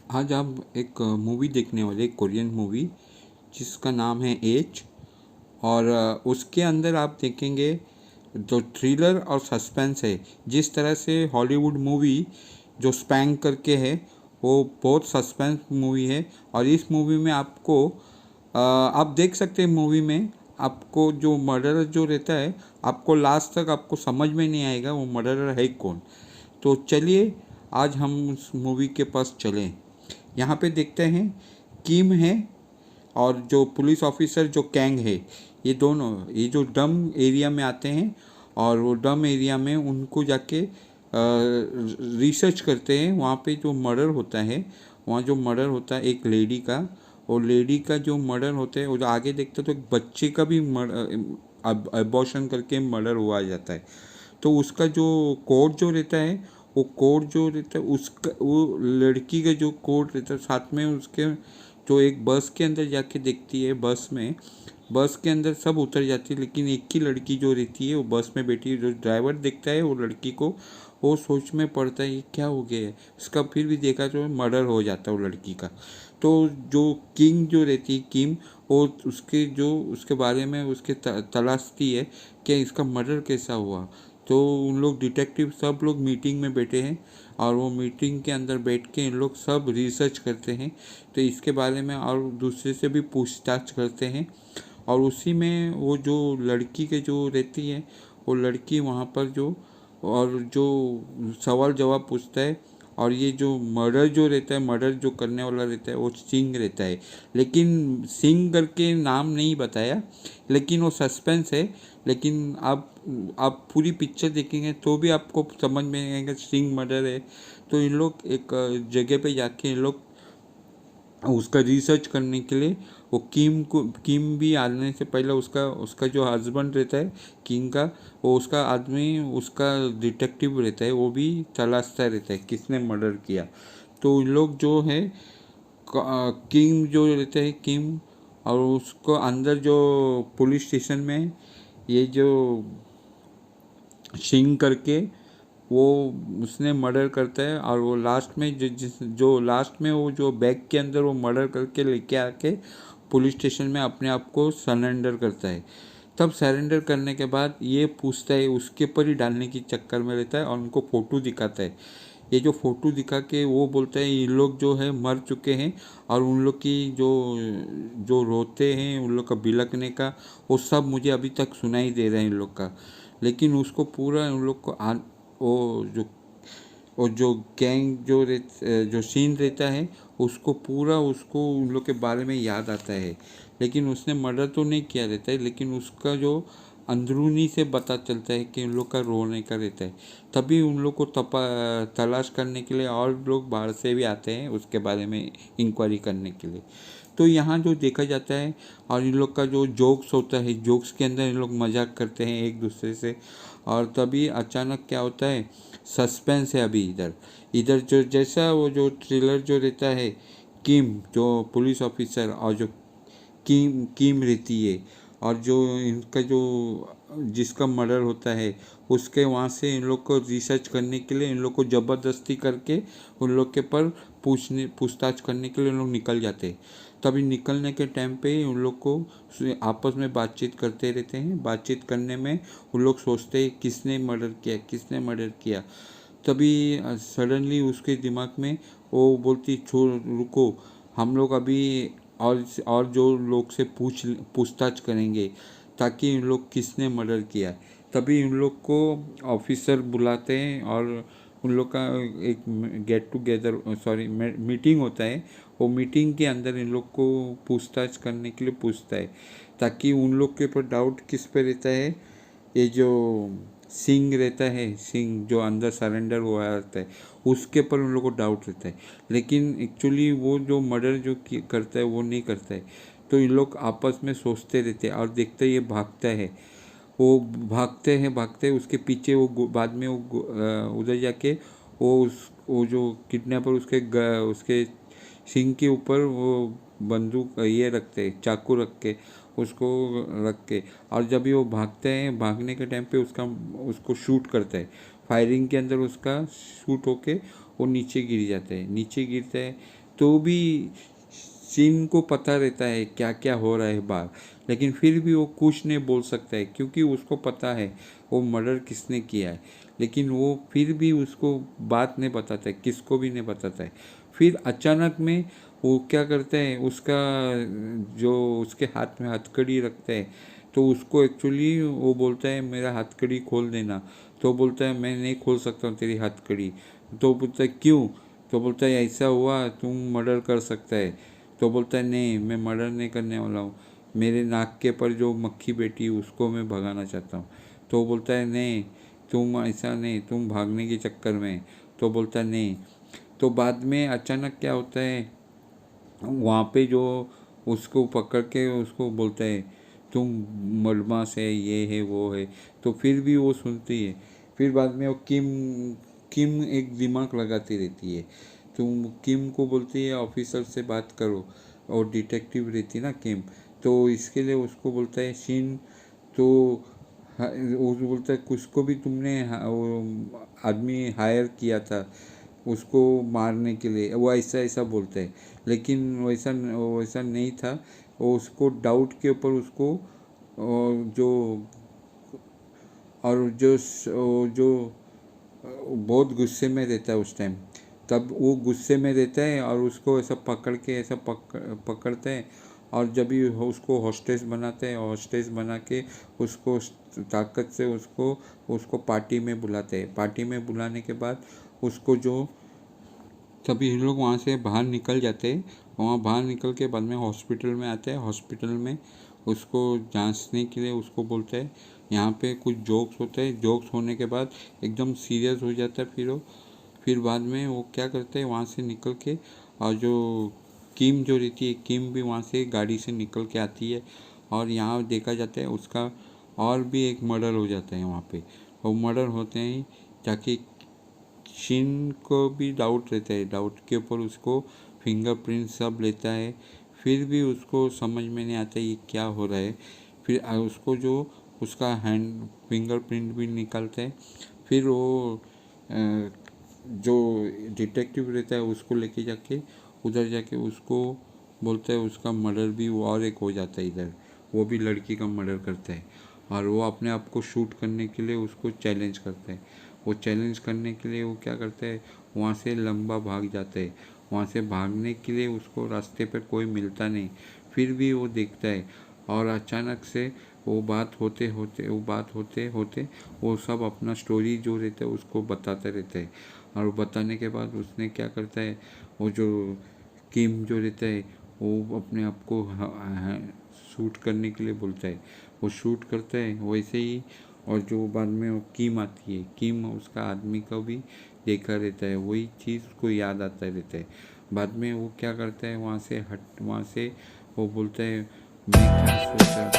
आज हम एक मूवी देखने वाले, एक कोरियन मूवी जिसका नाम है एज। और उसके अंदर आप देखेंगे जो थ्रिलर और सस्पेंस है। जिस तरह से हॉलीवुड मूवी जो स्पैंक करके है वो बहुत सस्पेंस मूवी है। और इस मूवी में आपको आप देख सकते हैं, मूवी में आपको जो मर्डरर जो रहता है आपको लास्ट तक आपको समझ में नहीं आएगा वो मर्डरर है कौन। तो चलिए आज हम उस मूवी के पास चलें। यहाँ पे देखते हैं किम है और जो पुलिस ऑफिसर जो कैंग है, ये दोनों ये जो डम एरिया में आते हैं और वो डम एरिया में उनको जाके रिसर्च करते हैं। वहाँ पे जो मर्डर होता है, वहाँ जो मर्डर होता है एक लेडी का, और लेडी का जो मर्डर होता है वो जो आगे देखते तो एक बच्चे का भी अबॉर्शन करके मर्डर हुआ जाता है। तो उसका जो कोड जो रहता है, वो कोड जो रहता है उसका, वो लड़की का जो कोड रहता है साथ में उसके जो एक बस के अंदर जाके देखती है। बस के अंदर सब उतर जाती है, लेकिन एक ही लड़की जो रहती है वो बस में बैठी है। जो ड्राइवर देखता है वो लड़की को, वो सोच में पड़ता है ये क्या हो गया है इसका। फिर भी देखा तो मर्डर हो जाता है वो लड़की का। तो जो किंग जो रहती है किम, वो उसके जो उसके बारे में उसके तलाशती है कि इसका मर्डर कैसा हुआ। तो उन लोग डिटेक्टिव सब लोग मीटिंग में बैठे हैं और वो मीटिंग के अंदर बैठ के इन लोग सब रिसर्च करते हैं। तो इसके बारे में और दूसरे से भी पूछताछ करते हैं। और उसी में वो जो लड़की के जो रहती है, वो लड़की वहाँ पर जो और जो सवाल जवाब पूछता है। और ये जो मर्डर जो रहता है, मर्डर जो करने वाला रहता है वो सिंह रहता है, लेकिन सिंह करके नाम नहीं बताया, लेकिन वो सस्पेंस है। लेकिन आप पूरी पिक्चर देखेंगे तो भी आपको समझ में आएगा सिंह मर्डर है। तो इन लोग एक जगह पे जाके इन लोग उसका रिसर्च करने के लिए, वो किम भी आने से पहले उसका उसका जो हस्बैंड रहता है किंग का, वो उसका आदमी उसका डिटेक्टिव रहता है, वो भी तलाशता रहता है किसने मर्डर किया। तो इन लोग जो है किंग जो रहते हैं किम, और उसको अंदर जो पुलिस स्टेशन में ये जो सिंह करके वो उसने मर्डर करता है। और वो लास्ट में जो लास्ट में वो जो बैग के अंदर वो मर्डर करके लेके आके पुलिस स्टेशन में अपने आप को सरेंडर करता है। तब सरेंडर करने के बाद ये पूछता है, उसके ऊपर ही डालने की चक्कर में रहता है और उनको फ़ोटो दिखाता है। ये जो फ़ोटो दिखा के वो बोलता है ये लोग जो है मर चुके हैं, और उन लोग की जो जो रोते हैं उन लोग का बिलकने का वो सब मुझे अभी तक सुनाई दे रहा है इन लोग का। लेकिन उसको पूरा उन लोग को वो जो गैंग जो सीन रहता है उसको पूरा उसको उन लोग के बारे में याद आता है। लेकिन उसने मर्डर तो नहीं किया रहता है, लेकिन उसका जो अंदरूनी से पता चलता है कि उन लोग का रोने का रहता है। तभी उन लोग को तलाश करने के लिए और लोग बाहर से भी आते हैं उसके बारे में इंक्वायरी करने के लिए। तो यहाँ जो देखा जाता है, और इन लोग का जो जोक्स होता है, जोक्स के अंदर इन लोग मजाक करते हैं एक दूसरे से। और तभी अचानक क्या होता है, सस्पेंस है अभी इधर इधर जो जैसा वो जो थ्रिलर जो रहता है, किम जो पुलिस ऑफिसर और जो किम किम रहती है, और जो इनका जो जिसका मर्डर होता है उसके वहाँ से इन लोग को रिसर्च करने के लिए इन लोग को ज़बरदस्ती करके उन लोग के पर पूछताछ करने के लिए उन लोग निकल जाते हैं। तभी निकलने के टाइम पे उन लोग को आपस में बातचीत करते रहते हैं। बातचीत करने में उन लोग सोचते हैं किसने मर्डर किया, किसने मर्डर किया। तभी सडनली उसके दिमाग में वो बोलती छोड़ रुको, हम लोग अभी और जो लोग से पूछताछ करेंगे ताकि उन लोग किसने मर्डर किया। तभी उन लोग को ऑफिसर बुलाते हैं और उन लोग का एक गेट टुगेदर मीटिंग होता है। वो मीटिंग के अंदर इन लोग को पूछताछ करने के लिए पूछता है, ताकि उन लोग के ऊपर डाउट किस पे रहता है, ये जो सिंह रहता है, सिंह जो अंदर सरेंडर हुआ रहता है उसके ऊपर उन लोगों को डाउट रहता है। लेकिन एक्चुअली वो जो मर्डर जो करता है वो नहीं करता है। तो इन लोग आपस में सोचते रहते हैं और देखते ये भागता है। वो भागते हैं उसके पीछे वो बाद में वो उधर जाके वो जो किडनैपर उसके सिंह के ऊपर वो बंदूक ये रखते, चाकू रख के उसको रख के। और जब भी वो भागते हैं, भागने के टाइम पे उसको शूट करता है। फायरिंग के अंदर उसका शूट होके वो नीचे गिर जाता है। नीचे गिरता है तो भी सीन को पता रहता है क्या क्या हो रहा है बाहर, लेकिन फिर भी वो कुछ नहीं बोल सकता है क्योंकि उसको पता है वो मर्डर किसने किया है। लेकिन वो फिर भी उसको बात नहीं बताता है, किसको भी नहीं बताता है। फिर अचानक में वो क्या करता है, उसका जो उसके हाथ में हथकड़ी रखता है, तो उसको एक्चुअली वो बोलता है मेरा हथकड़ी खोल देना। तो बोलता है मैं नहीं खोल सकता हूँ तेरी हथकड़ी। तो बोलता है क्यों? तो बोलता है ऐसा हुआ तुम मर्डर कर सकता है। तो बोलता है नहीं, मैं मर्डर नहीं करने वाला हूँ, मेरे नाक के पर जो मक्खी बैठी उसको मैं भगाना चाहता हूँ। तो बोलता है नहीं, तुम ऐसा नहीं, तुम भागने के चक्कर में। तो बोलता है नहीं। तो बाद में अचानक क्या होता है, वहाँ पे जो उसको पकड़ के उसको बोलता है तुम मलमास है, ये है वो है। तो फिर भी वो सुनती है। फिर बाद में वो किम किम एक दिमाग लगाती रहती है। तुम किम को बोलती है ऑफिसर से बात करो, और डिटेक्टिव रहती ना किम। तो इसके लिए उसको बोलता है शिन। तो वो बोलता है किसको भी तुमने वो आदमी हायर किया था उसको मारने के लिए, वो ऐसा ऐसा बोलता है। लेकिन वैसा वैसा नहीं था। वो उसको डाउट के ऊपर उसको जो और जो बहुत गुस्से में रहता है उस टाइम। तब वो गुस्से में रहता है और उसको ऐसा पकड़ के ऐसा पकड़ते हैं। और जब भी उसको हॉस्टेस बनाते हैं, हॉस्टेस बना के उसको ताकत से उसको उसको पार्टी में बुलाते हैं। पार्टी में बुलाने के बाद उसको जो तभी हम लोग वहाँ से बाहर निकल जाते हैं। वहाँ बाहर निकल के बाद में हॉस्पिटल में आते हैं। हॉस्पिटल में उसको जांचने के लिए उसको बोलते हैं यहाँ पे कुछ जोक्स होते हैं। जोक्स होने के बाद एकदम सीरियस हो जाता है। फिर बाद में वो क्या करते हैं, वहाँ से निकल के, और जो किम जो रहती है, किम भी वहाँ से गाड़ी से निकल के आती है। और यहाँ देखा जाता है उसका और भी एक मर्डर हो जाता है वहाँ पे। वो मर्डर होते हैं ताकि शिन को भी डाउट रहता है, डाउट के ऊपर उसको फिंगरप्रिंट सब लेता है। फिर भी उसको समझ में नहीं आता ये क्या हो रहा है। फिर उसको जो उसका हैंड फिंगरप्रिंट भी निकालते हैं। फिर वो जो डिटेक्टिव रहता है उसको लेके जाके उधर जाके उसको बोलता है उसका मर्डर भी और एक हो जाता है इधर। वो भी लड़की का मर्डर करता है और वो अपने आप को शूट करने के लिए उसको चैलेंज करता है। वो चैलेंज करने के लिए वो क्या करता है, वहाँ से लंबा भाग जाता है। वहाँ से भागने के लिए उसको रास्ते पर कोई मिलता नहीं। फिर भी वो देखता है और अचानक से वो बात होते होते वो सब अपना स्टोरी जो रहता है उसको बताते रहता है। और बताने के बाद उसने क्या करता है, वो जो किम जो रहता है वो अपने आप को शूट करने के लिए बोलता है। वो शूट करता है वैसे ही। और जो बाद में वो किम आती है, किम उसका आदमी का भी देखा रहता है, वही चीज़ उसको याद आता रहता है। बाद में वो क्या करता है, वहाँ से वो बोलता है मैं क्या सोचा